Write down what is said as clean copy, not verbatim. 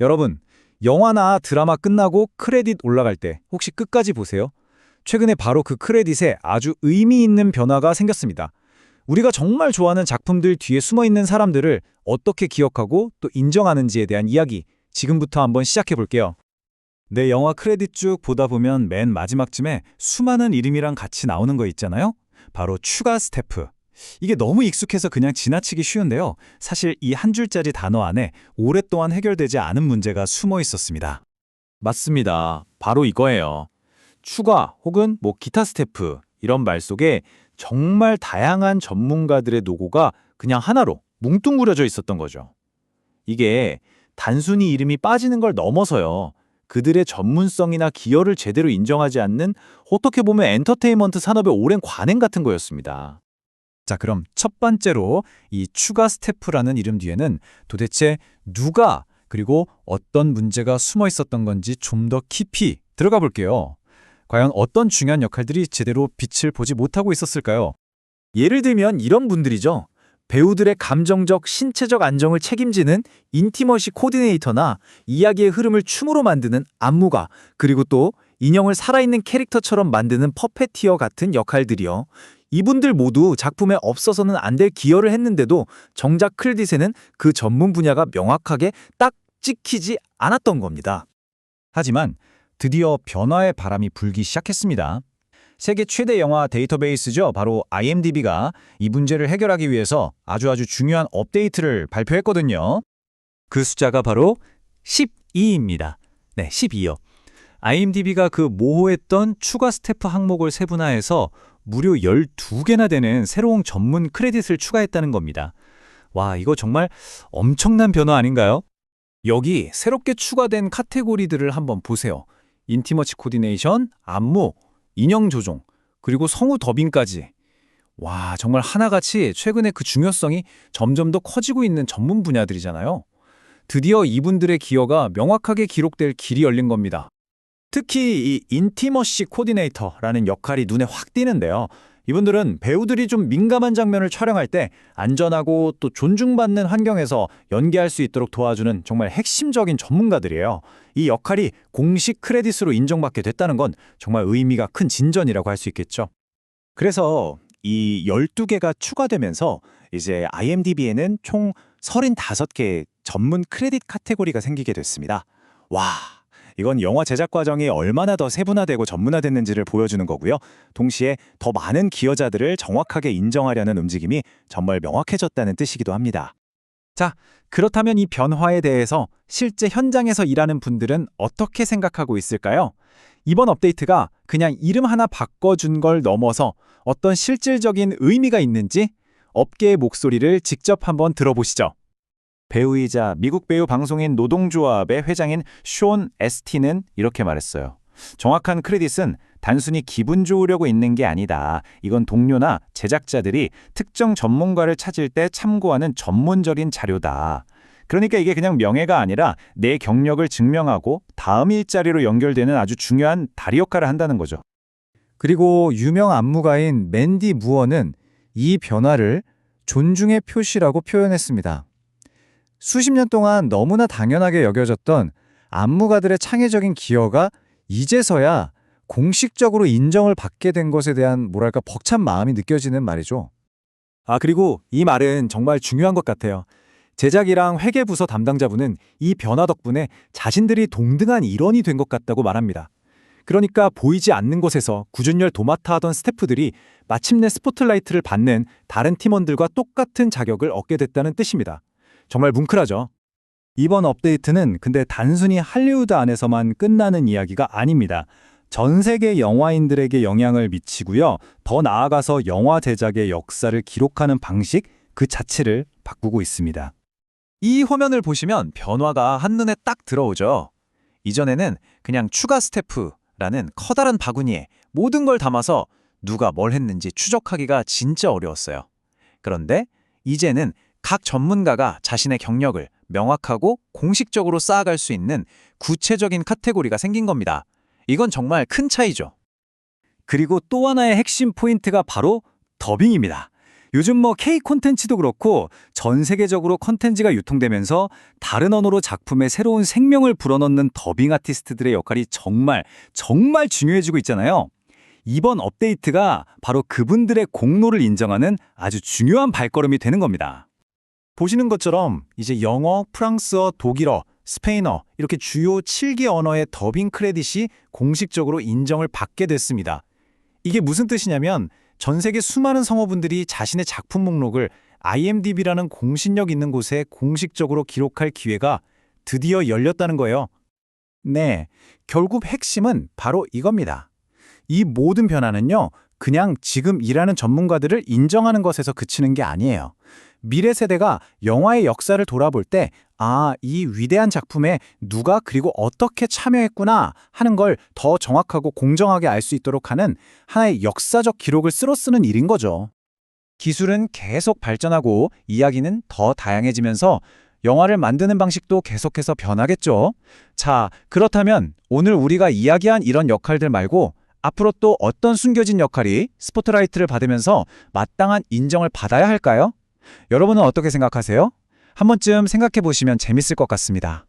여러분, 영화나 드라마 끝나고 크레딧 올라갈 때 혹시 끝까지 보세요? 최근에 바로 그 크레딧에 아주 의미 있는 변화가 생겼습니다. 우리가 정말 좋아하는 작품들 뒤에 숨어 있는 사람들을 어떻게 기억하고 또 인정하는지에 대한 이야기, 지금부터 한번 시작해 볼게요. 네, 영화 크레딧 쭉 보다 보면 맨 마지막쯤에 수많은 이름이랑 같이 나오는 거 있잖아요? 바로 추가 스태프. 이게 너무 익숙해서 그냥 지나치기 쉬운데요. 사실 이 한 줄짜리 단어 안에 오랫동안 해결되지 않은 문제가 숨어 있었습니다. 맞습니다. 바로 이거예요. 추가 혹은 기타 스태프 이런 말 속에 정말 다양한 전문가들의 노고가 그냥 하나로 뭉뚱그려져 있었던 거죠. 이게 단순히 이름이 빠지는 걸 넘어서요. 그들의 전문성이나 기여를 제대로 인정하지 않는 어떻게 보면 엔터테인먼트 산업의 오랜 관행 같은 거였습니다. 자, 그럼 첫 번째로 이 추가 스태프라는 이름 뒤에는 도대체 누가 그리고 어떤 문제가 숨어 있었던 건지 좀 더 깊이 들어가 볼게요. 과연 어떤 중요한 역할들이 제대로 빛을 보지 못하고 있었을까요? 예를 들면 이런 분들이죠. 배우들의 감정적, 신체적 안정을 책임지는 인티머시 코디네이터나 이야기의 흐름을 춤으로 만드는 안무가, 그리고 또 인형을 살아있는 캐릭터처럼 만드는 퍼페티어 같은 역할들이요. 이분들 모두 작품에 없어서는 안 될 기여를 했는데도 정작 크레딧에는 그 전문 분야가 명확하게 딱 찍히지 않았던 겁니다. 하지만 드디어 변화의 바람이 불기 시작했습니다. 세계 최대 영화 데이터베이스죠. 바로 IMDb가 이 문제를 해결하기 위해서 아주 중요한 업데이트를 발표했거든요. 그 숫자가 바로 12입니다. 네, 12요. IMDb가 그 모호했던 추가 스태프 항목을 세분화해서 무려 12개나 되는 새로운 전문 크레딧을 추가했다는 겁니다. 와, 이거 정말 엄청난 변화 아닌가요? 여기 새롭게 추가된 카테고리들을 한번 보세요. 인티머치 코디네이션, 안무, 인형 조종, 그리고 성우 더빙까지. 와, 정말 하나같이 최근에 그 중요성이 점점 더 커지고 있는 전문 분야들이잖아요. 드디어 이분들의 기여가 명확하게 기록될 길이 열린 겁니다. 특히 이 인티머시 코디네이터라는 역할이 눈에 확 띄는데요. 이분들은 배우들이 좀 민감한 장면을 촬영할 때 안전하고 또 존중받는 환경에서 연기할 수 있도록 도와주는 정말 핵심적인 전문가들이에요. 이 역할이 공식 크레딧으로 인정받게 됐다는 건 정말 의미가 큰 진전이라고 할 수 있겠죠. 그래서 이 12개가 추가되면서 이제 IMDb에는 총 35개의 전문 크레딧 카테고리가 생기게 됐습니다. 와, 이건 영화 제작 과정이 얼마나 더 세분화되고 전문화됐는지를 보여주는 거고요. 동시에 더 많은 기여자들을 정확하게 인정하려는 움직임이 정말 명확해졌다는 뜻이기도 합니다. 자, 그렇다면 이 변화에 대해서 실제 현장에서 일하는 분들은 어떻게 생각하고 있을까요? 이번 업데이트가 그냥 이름 하나 바꿔준 걸 넘어서 어떤 실질적인 의미가 있는지 업계의 목소리를 직접 한번 들어보시죠. 배우이자 미국 배우 방송인 노동조합의 회장인 숀 에스틴은 이렇게 말했어요. 정확한 크레딧은 단순히 기분 좋으려고 있는 게 아니다. 이건 동료나 제작자들이 특정 전문가를 찾을 때 참고하는 전문적인 자료다. 그러니까 이게 그냥 명예가 아니라 내 경력을 증명하고 다음 일자리로 연결되는 아주 중요한 다리 역할을 한다는 거죠. 그리고 유명 안무가인 맨디 무어는 이 변화를 존중의 표시라고 표현했습니다. 수십 년 동안 너무나 당연하게 여겨졌던 안무가들의 창의적인 기여가 이제서야 공식적으로 인정을 받게 된 것에 대한 뭐랄까 벅찬 마음이 느껴지는 말이죠. 그리고 이 말은 정말 중요한 것 같아요. 제작이랑 회계부서 담당자분은 이 변화 덕분에 자신들이 동등한 일원이 된 것 같다고 말합니다. 그러니까 보이지 않는 곳에서 구준열 도맡아 하던 스태프들이 마침내 스포트라이트를 받는 다른 팀원들과 똑같은 자격을 얻게 됐다는 뜻입니다. 정말 뭉클하죠. 이번 업데이트는 근데 단순히 할리우드 안에서만 끝나는 이야기가 아닙니다. 전 세계 영화인들에게 영향을 미치고요. 더 나아가서 영화 제작의 역사를 기록하는 방식 그 자체를 바꾸고 있습니다. 이 화면을 보시면 변화가 한눈에 딱 들어오죠. 이전에는 그냥 추가 스태프라는 커다란 바구니에 모든 걸 담아서 누가 뭘 했는지 추적하기가 진짜 어려웠어요. 그런데 이제는 각 전문가가 자신의 경력을 명확하고 공식적으로 쌓아갈 수 있는 구체적인 카테고리가 생긴 겁니다. 이건 정말 큰 차이죠. 그리고 또 하나의 핵심 포인트가 바로 더빙입니다. 요즘 뭐 K 콘텐츠도 그렇고 전 세계적으로 콘텐츠가 유통되면서 다른 언어로 작품에 새로운 생명을 불어넣는 더빙 아티스트들의 역할이 정말 중요해지고 있잖아요. 이번 업데이트가 바로 그분들의 공로를 인정하는 아주 중요한 발걸음이 되는 겁니다. 보시는 것처럼 이제 영어, 프랑스어, 독일어, 스페인어 이렇게 주요 7개 언어의 더빙 크레딧이 공식적으로 인정을 받게 됐습니다. 이게 무슨 뜻이냐면 전 세계 수많은 성우분들이 자신의 작품 목록을 IMDb라는 공신력 있는 곳에 공식적으로 기록할 기회가 드디어 열렸다는 거예요. 네, 결국 핵심은 바로 이겁니다. 이 모든 변화는요, 그냥 지금 일하는 전문가들을 인정하는 것에서 그치는 게 아니에요. 미래 세대가 영화의 역사를 돌아볼 때, 이 위대한 작품에 누가 그리고 어떻게 참여했구나 하는 걸 더 정확하고 공정하게 알 수 있도록 하는 하나의 역사적 기록을 쓰는 일인 거죠. 기술은 계속 발전하고 이야기는 더 다양해지면서 영화를 만드는 방식도 계속해서 변하겠죠. 자, 그렇다면 오늘 우리가 이야기한 이런 역할들 말고 앞으로 또 어떤 숨겨진 역할이 스포트라이트를 받으면서 마땅한 인정을 받아야 할까요? 여러분은 어떻게 생각하세요? 한 번쯤 생각해 보시면 재밌을 것 같습니다.